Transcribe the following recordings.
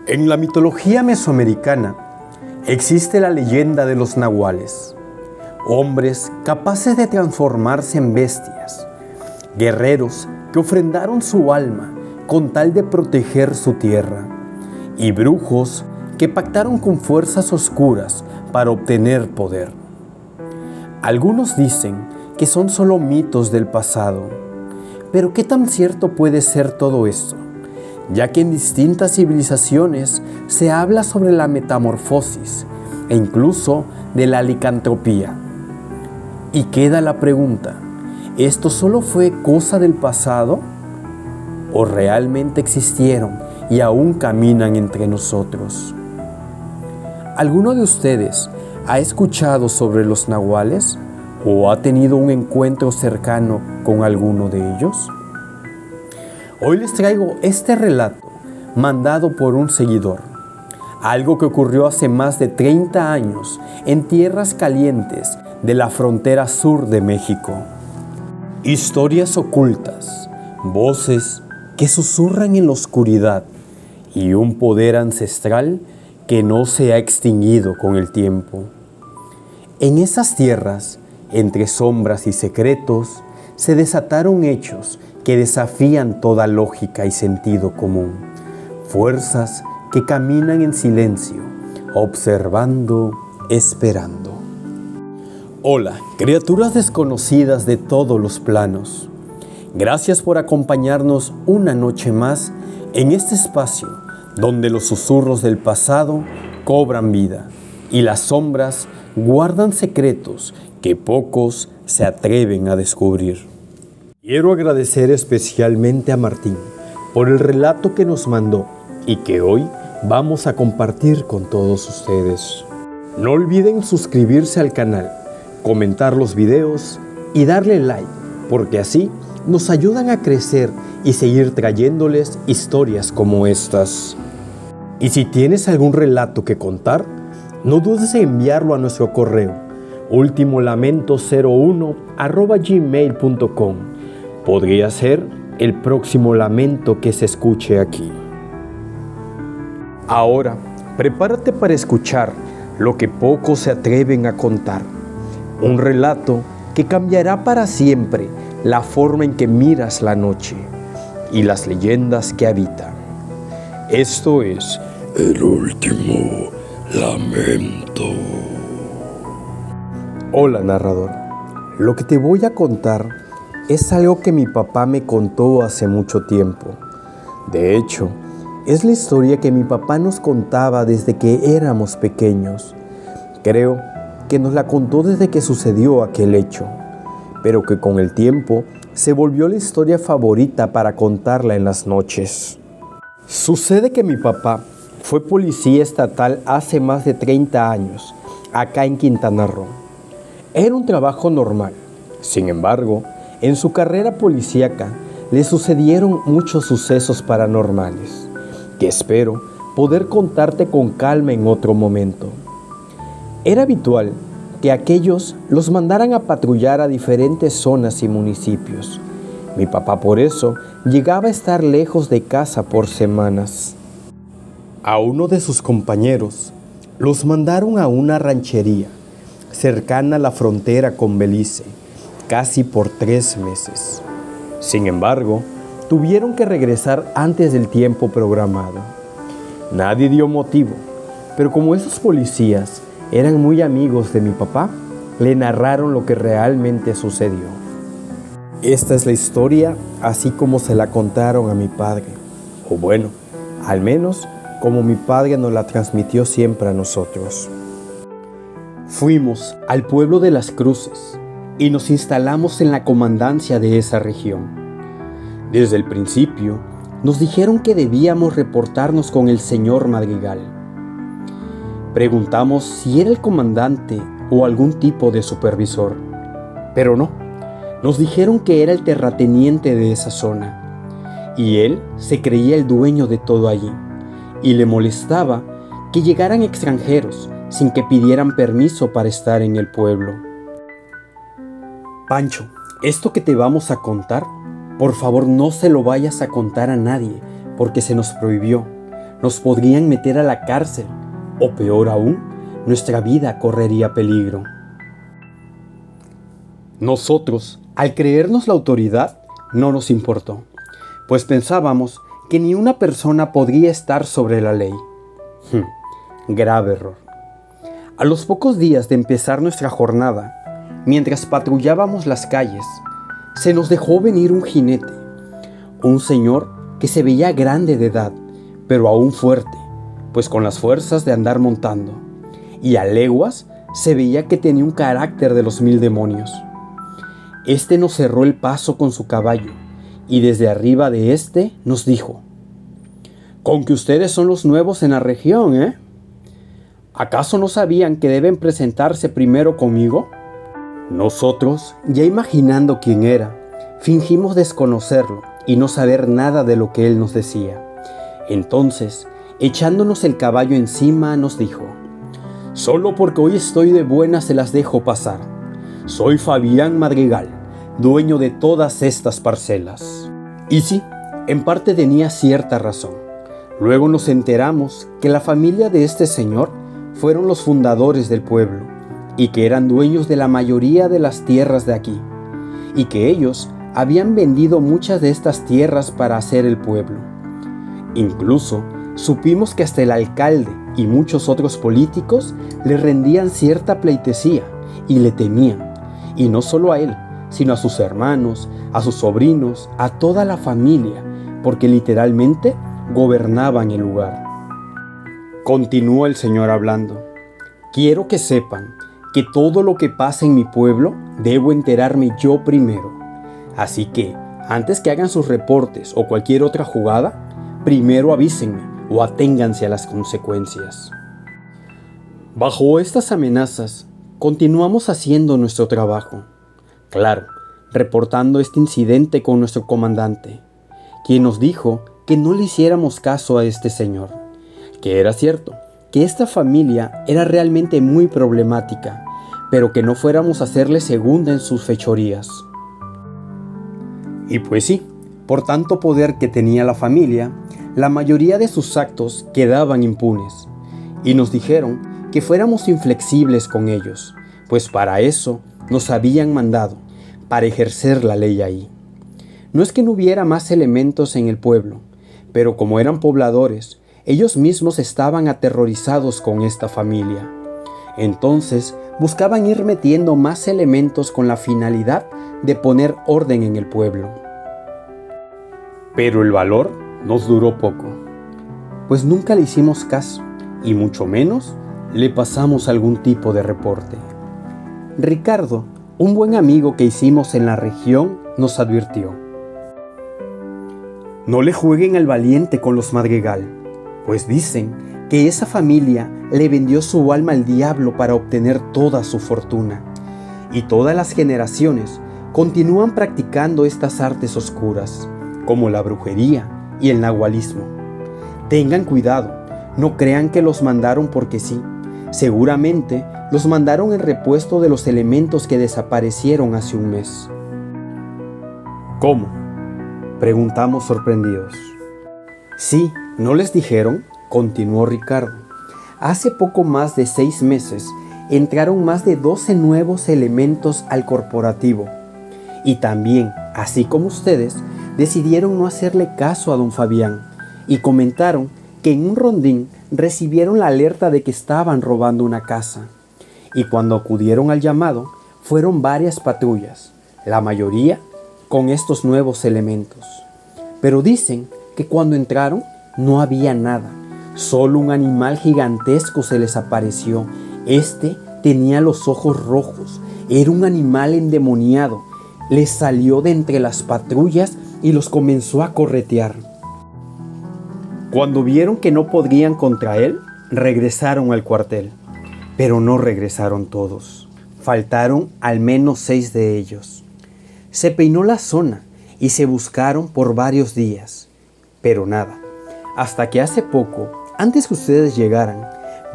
En la mitología mesoamericana existe la leyenda de los nahuales, hombres capaces de transformarse en bestias, guerreros que ofrendaron su alma con tal de proteger su tierra, y brujos que pactaron con fuerzas oscuras para obtener poder. Algunos dicen que son solo mitos del pasado, pero ¿qué tan cierto puede ser todo esto? Ya que en distintas civilizaciones se habla sobre la metamorfosis e incluso de la licantropía. Y queda la pregunta, ¿esto solo fue cosa del pasado? ¿O realmente existieron y aún caminan entre nosotros? ¿Alguno de ustedes ha escuchado sobre los nahuales o ha tenido un encuentro cercano con alguno de ellos? Hoy les traigo este relato mandado por un seguidor, algo que ocurrió hace más de 30 años en tierras calientes de la frontera sur de México. Historias ocultas, voces que susurran en la oscuridad y un poder ancestral que no se ha extinguido con el tiempo. En esas tierras, entre sombras y secretos, se desataron hechos que desafían toda lógica y sentido común. Fuerzas que caminan en silencio, observando, esperando. Hola, criaturas desconocidas de todos los planos. Gracias por acompañarnos una noche más en este espacio donde los susurros del pasado cobran vida y las sombras guardan secretos que pocos se atreven a descubrir. Quiero agradecer especialmente a Martín por el relato que nos mandó y que hoy vamos a compartir con todos ustedes. No olviden suscribirse al canal, comentar los videos y darle like, porque así nos ayudan a crecer y seguir trayéndoles historias como estas. Y si tienes algún relato que contar, no dudes en enviarlo a nuestro correo ultimolamento01@gmail.com. Podría ser el próximo lamento que se escuche aquí. Ahora, prepárate para escuchar lo que pocos se atreven a contar. Un relato que cambiará para siempre la forma en que miras la noche y las leyendas que habitan. Esto es El Último Lamento. Hola, narrador. Lo que te voy a contar es algo que mi papá me contó hace mucho tiempo. De hecho, es la historia que mi papá nos contaba desde que éramos pequeños. Creo que nos la contó desde que sucedió aquel hecho, pero que con el tiempo se volvió la historia favorita para contarla en las noches. Sucede que mi papá fue policía estatal hace más de 30 años, acá en Quintana Roo. Era un trabajo normal. Sin embargo, en su carrera policíaca le sucedieron muchos sucesos paranormales, que espero poder contarte con calma en otro momento. Era habitual que aquellos los mandaran a patrullar a diferentes zonas y municipios. Mi papá por eso llegaba a estar lejos de casa por semanas. A uno de sus compañeros los mandaron a una ranchería cercana a la frontera con Belice, casi por 3 meses. Sin embargo, tuvieron que regresar antes del tiempo programado. Nadie dio motivo, pero como esos policías eran muy amigos de mi papá, le narraron lo que realmente sucedió. Esta es la historia así como se la contaron a mi padre, o bueno, al menos como mi padre nos la transmitió siempre a nosotros. Fuimos al pueblo de Las Cruces y nos instalamos en la comandancia de esa región. Desde el principio nos dijeron que debíamos reportarnos con el señor Madrigal. Preguntamos si era el comandante o algún tipo de supervisor, pero no, nos dijeron que era el terrateniente de esa zona, y él se creía el dueño de todo allí, y le molestaba que llegaran extranjeros sin que pidieran permiso para estar en el pueblo. Pancho, esto que te vamos a contar, por favor no se lo vayas a contar a nadie, porque se nos prohibió. nos podrían meter a la cárcel o peor aún, nuestra vida correría peligro. Nosotros, al creernos la autoridad, no nos importó, pues pensábamos que ni una persona podría estar sobre la ley. Grave error. A los pocos días de empezar nuestra jornada, mientras patrullábamos las calles, se nos dejó venir un jinete, un señor que se veía grande de edad, pero aún fuerte, pues con las fuerzas de andar montando, y a leguas se veía que tenía un carácter de los 1000 demonios. Este nos cerró el paso con su caballo, y desde arriba de este nos dijo: «Con que ustedes son los nuevos en la región, ¿eh? ¿Acaso no sabían que deben presentarse primero conmigo?» Nosotros, ya imaginando quién era, fingimos desconocerlo y no saber nada de lo que él nos decía. Entonces, echándonos el caballo encima, nos dijo: «Solo porque hoy estoy de buenas se las dejo pasar. Soy Fabián Madrigal, dueño de todas estas parcelas». Y sí, en parte tenía cierta razón. Luego nos enteramos que la familia de este señor fueron los fundadores del pueblo y que eran dueños de la mayoría de las tierras de aquí, y que ellos habían vendido muchas de estas tierras para hacer el pueblo. Incluso supimos que hasta el alcalde y muchos otros políticos le rendían cierta pleitesía y le temían, y no solo a él, sino a sus hermanos, a sus sobrinos, a toda la familia, porque literalmente gobernaban el lugar. Continuó el Señor hablando: «Quiero que sepan que todo lo que pasa en mi pueblo debo enterarme yo primero. Así que, antes que hagan sus reportes o cualquier otra jugada, primero avísenme o aténganse a las consecuencias». Bajo estas amenazas, continuamos haciendo nuestro trabajo. Claro, reportando este incidente con nuestro comandante, quien nos dijo que no le hiciéramos caso a este señor, que era cierto, que esta familia era realmente muy problemática, pero que no fuéramos a hacerle segunda en sus fechorías. Y pues sí, por tanto poder que tenía la familia, la mayoría de sus actos quedaban impunes, y nos dijeron que fuéramos inflexibles con ellos, pues para eso nos habían mandado, para ejercer la ley ahí. No es que no hubiera más elementos en el pueblo, pero como eran pobladores, ellos mismos estaban aterrorizados con esta familia. Entonces buscaban ir metiendo más elementos con la finalidad de poner orden en el pueblo. Pero el valor nos duró poco, pues nunca le hicimos caso, y mucho menos le pasamos algún tipo de reporte. Ricardo, un buen amigo que hicimos en la región, nos advirtió: «No le jueguen al valiente con los Madrigal, pues dicen que esa familia le vendió su alma al diablo para obtener toda su fortuna, y todas las generaciones continúan practicando estas artes oscuras, como la brujería y el nahualismo. Tengan cuidado, no crean que los mandaron porque sí. Seguramente los mandaron en repuesto de los elementos que desaparecieron hace un mes». «¿Cómo?», preguntamos sorprendidos. «Sí, ¿no les dijeron?», continuó Ricardo. «Hace poco más de 6 meses entraron más de 12 nuevos elementos al corporativo. Y también, así como ustedes, decidieron no hacerle caso a don Fabián y comentaron que en un rondín recibieron la alerta de que estaban robando una casa. Y cuando acudieron al llamado, fueron varias patrullas, la mayoría con estos nuevos elementos. Pero dicen que cuando entraron no había nada, solo un animal gigantesco se les apareció. Este tenía los ojos rojos, era un animal endemoniado. Les salió de entre las patrullas y los comenzó a corretear. Cuando vieron que no podrían contra él, regresaron al cuartel. Pero no regresaron todos. Faltaron al menos 6 de ellos. Se peinó la zona y se buscaron por varios días. Pero nada. Hasta que hace poco, antes que ustedes llegaran,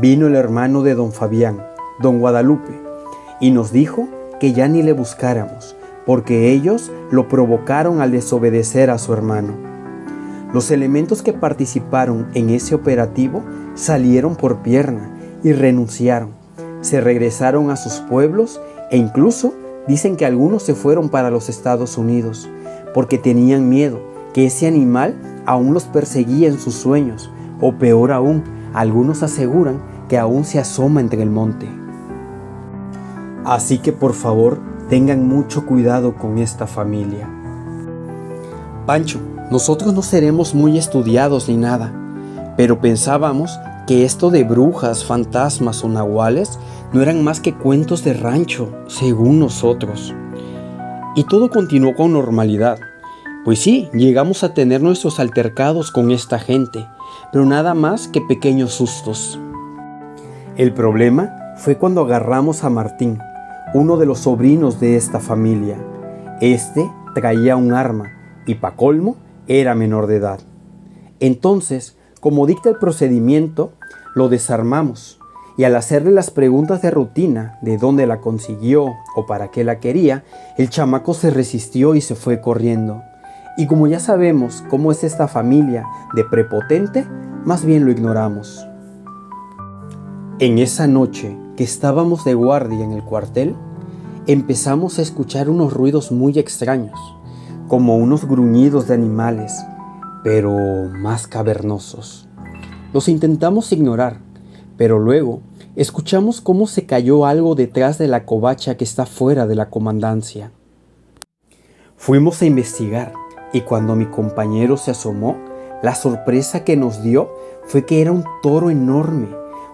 vino el hermano de don Fabián, don Guadalupe, y nos dijo que ya ni le buscáramos, porque ellos lo provocaron al desobedecer a su hermano. Los elementos que participaron en ese operativo salieron por pierna y renunciaron. Se regresaron a sus pueblos e incluso dicen que algunos se fueron para los Estados Unidos porque tenían miedo que ese animal aún los perseguía en sus sueños, o peor aún, algunos aseguran que aún se asoma entre el monte. Así que por favor, tengan mucho cuidado con esta familia. Pancho, nosotros no seremos muy estudiados ni nada, pero pensábamos que esto de brujas, fantasmas o nahuales no eran más que cuentos de rancho, según nosotros. Y todo continuó con normalidad. Pues sí, llegamos a tener nuestros altercados con esta gente, pero nada más que pequeños sustos. El problema fue cuando agarramos a Martín, uno de los sobrinos de esta familia. Este traía un arma y pa' colmo era menor de edad. Entonces, como dicta el procedimiento, lo desarmamos y al hacerle las preguntas de rutina de dónde la consiguió o para qué la quería, el chamaco se resistió y se fue corriendo. Y como ya sabemos cómo es esta familia de prepotente, más bien lo ignoramos. En esa noche que estábamos de guardia en el cuartel, empezamos a escuchar unos ruidos muy extraños, como unos gruñidos de animales, pero más cavernosos. Los intentamos ignorar, pero luego escuchamos cómo se cayó algo detrás de la covacha que está fuera de la comandancia. Fuimos a investigar y cuando mi compañero se asomó, la sorpresa que nos dio fue que era un toro enorme,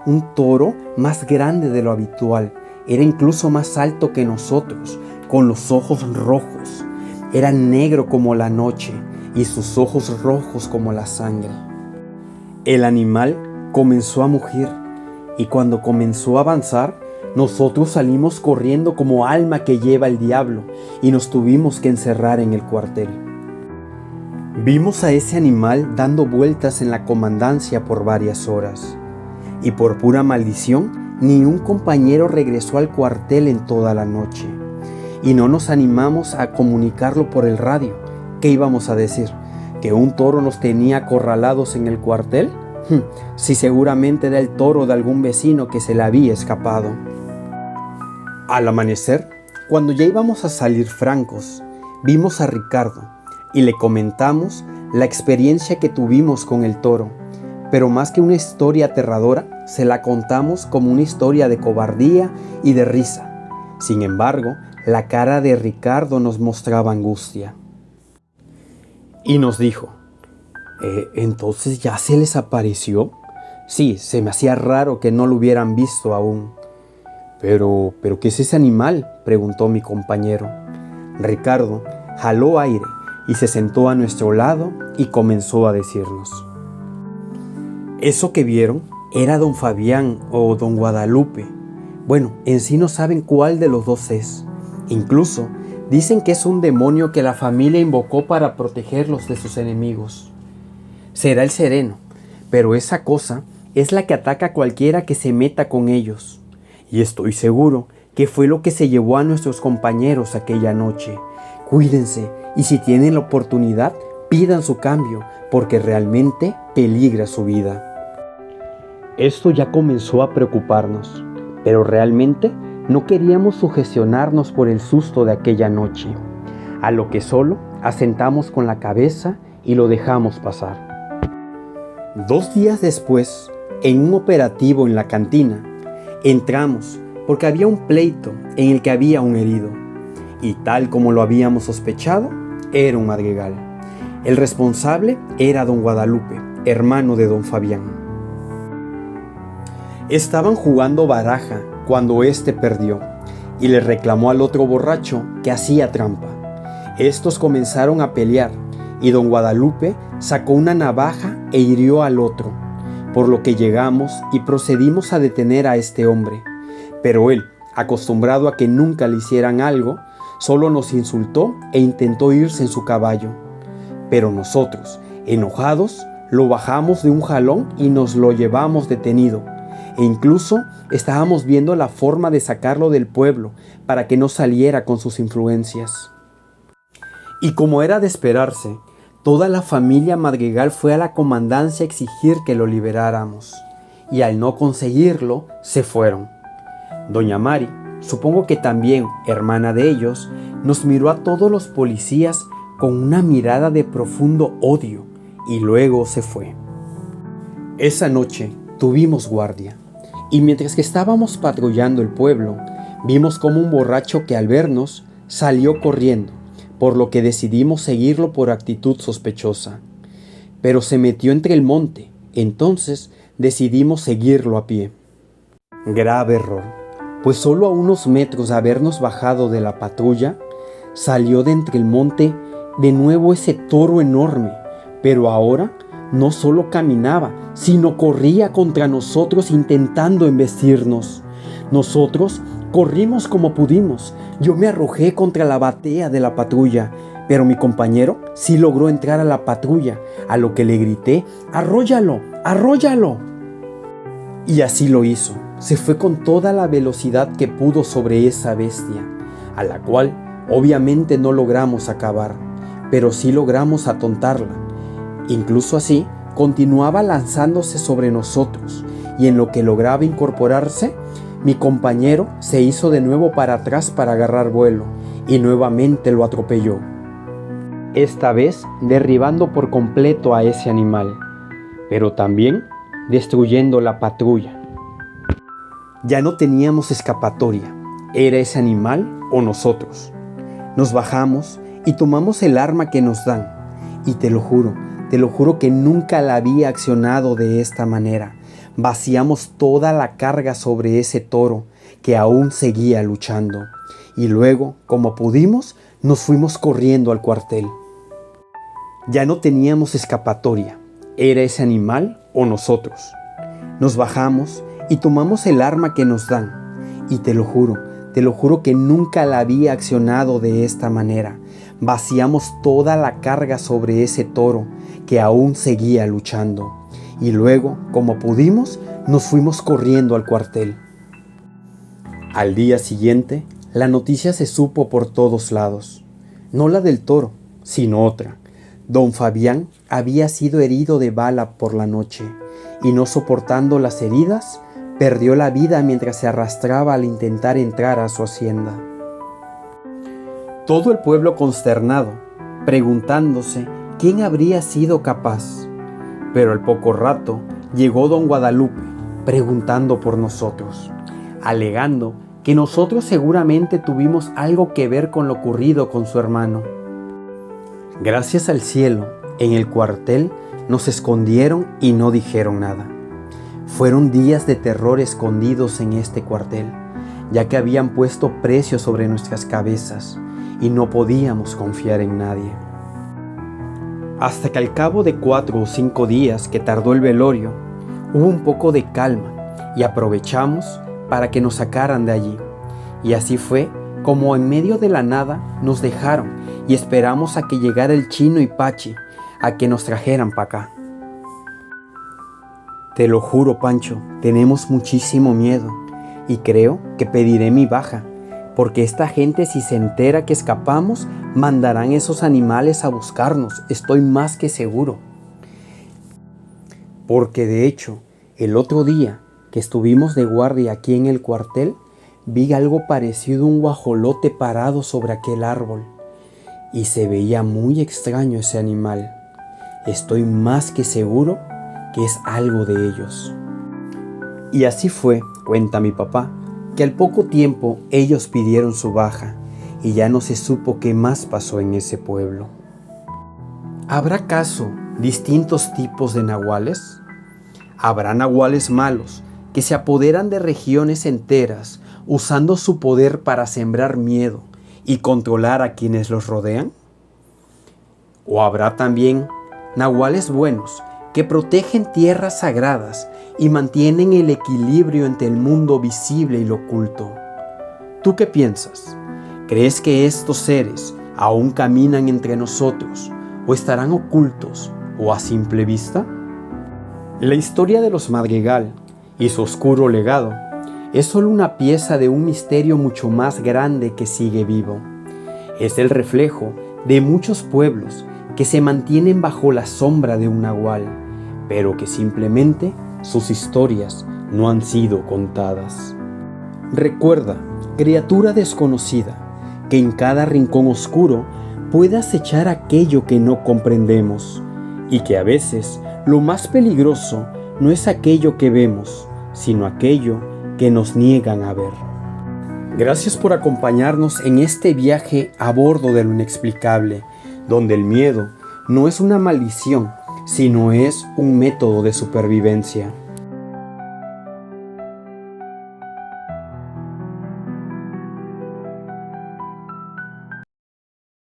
un toro más grande de lo habitual. Era incluso más alto que nosotros, con los ojos rojos. Era negro como la noche y sus ojos rojos como la sangre. El animal comenzó a mugir y cuando comenzó a avanzar, nosotros salimos corriendo como alma que lleva el diablo y nos tuvimos que encerrar en el cuartel. Vimos a ese animal dando vueltas en la comandancia por varias horas y por pura maldición ni un compañero regresó al cuartel en toda la noche y no nos animamos a comunicarlo por el radio. ¿Qué íbamos a decir? ¿Que un toro nos tenía acorralados en el cuartel? Sí, seguramente era el toro de algún vecino que se le había escapado. Al amanecer, cuando ya íbamos a salir francos, vimos a Ricardo y le comentamos la experiencia que tuvimos con el toro, pero más que una historia aterradora, se la contamos como una historia de cobardía y de risa. Sin embargo, la cara de Ricardo nos mostraba angustia. Y nos dijo, ¿entonces ya se les apareció? Sí, se me hacía raro que no lo hubieran visto aún. ¿Pero qué es ese animal?, preguntó mi compañero. Ricardo jaló aire y se sentó a nuestro lado y comenzó a decirnos. Eso que vieron era don Fabián o don Guadalupe. Bueno, en sí no saben cuál de los dos es. Incluso dicen que es un demonio que la familia invocó para protegerlos de sus enemigos. Será el sereno, pero esa cosa es la que ataca a cualquiera que se meta con ellos. Y estoy seguro que fue lo que se llevó a nuestros compañeros aquella noche. Cuídense y si tienen la oportunidad, pidan su cambio, porque realmente peligra su vida. Esto ya comenzó a preocuparnos, pero realmente no queríamos sugestionarnos por el susto de aquella noche, a lo que solo asentamos con la cabeza y lo dejamos pasar. 2 días después, en un operativo en la cantina, entramos porque había un pleito en el que había un herido, y tal como lo habíamos sospechado, era un madrigal. El responsable era don Guadalupe, hermano de don Fabián. Estaban jugando baraja cuando éste perdió y le reclamó al otro borracho que hacía trampa. Estos comenzaron a pelear y don Guadalupe sacó una navaja e hirió al otro, por lo que llegamos y procedimos a detener a este hombre. Pero él, acostumbrado a que nunca le hicieran algo, solo nos insultó e intentó irse en su caballo. Pero nosotros, enojados, lo bajamos de un jalón y nos lo llevamos detenido. E incluso estábamos viendo la forma de sacarlo del pueblo para que no saliera con sus influencias. Y como era de esperarse, Toda la familia Madrigal fue a la comandancia a exigir que lo liberáramos, y al no conseguirlo, se fueron. Doña Mari, supongo que también hermana de ellos, nos miró a todos los policías con una mirada de profundo odio, y luego se fue. Esa noche tuvimos guardia, y mientras que estábamos patrullando el pueblo, vimos como un borracho que al vernos salió corriendo, por lo que decidimos seguirlo por actitud sospechosa. Pero se metió entre el monte, entonces decidimos seguirlo a pie. Grave error, pues solo a unos metros de habernos bajado de la patrulla, salió de entre el monte de nuevo ese toro enorme, pero ahora no solo caminaba, sino corría contra nosotros intentando embestirnos. Nosotros corrimos como pudimos. Yo me arrojé contra la batea de la patrulla, pero mi compañero sí logró entrar a la patrulla, a lo que le grité: ¡arróllalo, arróllalo! Y así lo hizo. Se fue con toda la velocidad que pudo sobre esa bestia, a la cual obviamente no logramos acabar, pero sí logramos atontarla. Incluso así, continuaba lanzándose sobre nosotros, y en lo que lograba incorporarse, mi compañero se hizo de nuevo para atrás para agarrar vuelo, y nuevamente lo atropelló. Esta vez derribando por completo a ese animal, pero también destruyendo la patrulla. Ya no teníamos escapatoria, era ese animal o nosotros. Nos bajamos y tomamos el arma que nos dan, y te lo juro que nunca la había accionado de esta manera. Vaciamos toda la carga sobre ese toro que aún seguía luchando, y luego, como pudimos, nos fuimos corriendo al cuartel. Ya no teníamos escapatoria, era ese animal o nosotros. Nos bajamos y tomamos el arma que nos dan, y te lo juro que nunca la había accionado de esta manera. Vaciamos toda la carga sobre ese toro que aún seguía luchando, y luego, como pudimos, nos fuimos corriendo al cuartel. Al día siguiente, la noticia se supo por todos lados. No la del toro, sino otra. Don Fabián había sido herido de bala por la noche, y no soportando las heridas, perdió la vida mientras se arrastraba al intentar entrar a su hacienda. Todo el pueblo consternado, preguntándose quién habría sido capaz. Pero al poco rato llegó don Guadalupe preguntando por nosotros, alegando que nosotros seguramente tuvimos algo que ver con lo ocurrido con su hermano. Gracias al cielo, en el cuartel nos escondieron y no dijeron nada. Fueron días de terror escondidos en este cuartel, ya que habían puesto precio sobre nuestras cabezas y no podíamos confiar en nadie. Hasta que al cabo de 4 o 5 días que tardó el velorio, hubo un poco de calma y aprovechamos para que nos sacaran de allí. Y así fue como en medio de la nada nos dejaron y esperamos a que llegara el Chino y Pachi, a que nos trajeran para acá. Te lo juro, Pancho, tenemos muchísimo miedo y creo que pediré mi baja, porque esta gente, si se entera que escapamos, mandarán esos animales a buscarnos, estoy más que seguro. Porque de hecho, el otro día que estuvimos de guardia aquí en el cuartel, vi algo parecido a un guajolote parado sobre aquel árbol, y se veía muy extraño ese animal. Estoy más que seguro que es algo de ellos. Y así fue, cuenta mi papá, que al poco tiempo ellos pidieron su baja y ya no se supo qué más pasó en ese pueblo. ¿Habrá acaso distintos tipos de nahuales? ¿Habrá nahuales malos que se apoderan de regiones enteras usando su poder para sembrar miedo y controlar a quienes los rodean? ¿O habrá también nahuales buenos que protegen tierras sagradas y mantienen el equilibrio entre el mundo visible y lo oculto? ¿Tú qué piensas? ¿Crees que estos seres aún caminan entre nosotros o estarán ocultos o a simple vista? La historia de los Madrigal y su oscuro legado es solo una pieza de un misterio mucho más grande que sigue vivo. Es el reflejo de muchos pueblos que se mantienen bajo la sombra de un nahual, pero que simplemente sus historias no han sido contadas. Recuerda, criatura desconocida, que en cada rincón oscuro puede acechar aquello que no comprendemos, y que a veces lo más peligroso no es aquello que vemos, sino aquello que nos niegan a ver. Gracias por acompañarnos en este viaje a bordo de lo inexplicable, donde el miedo no es una maldición, sino es un método de supervivencia.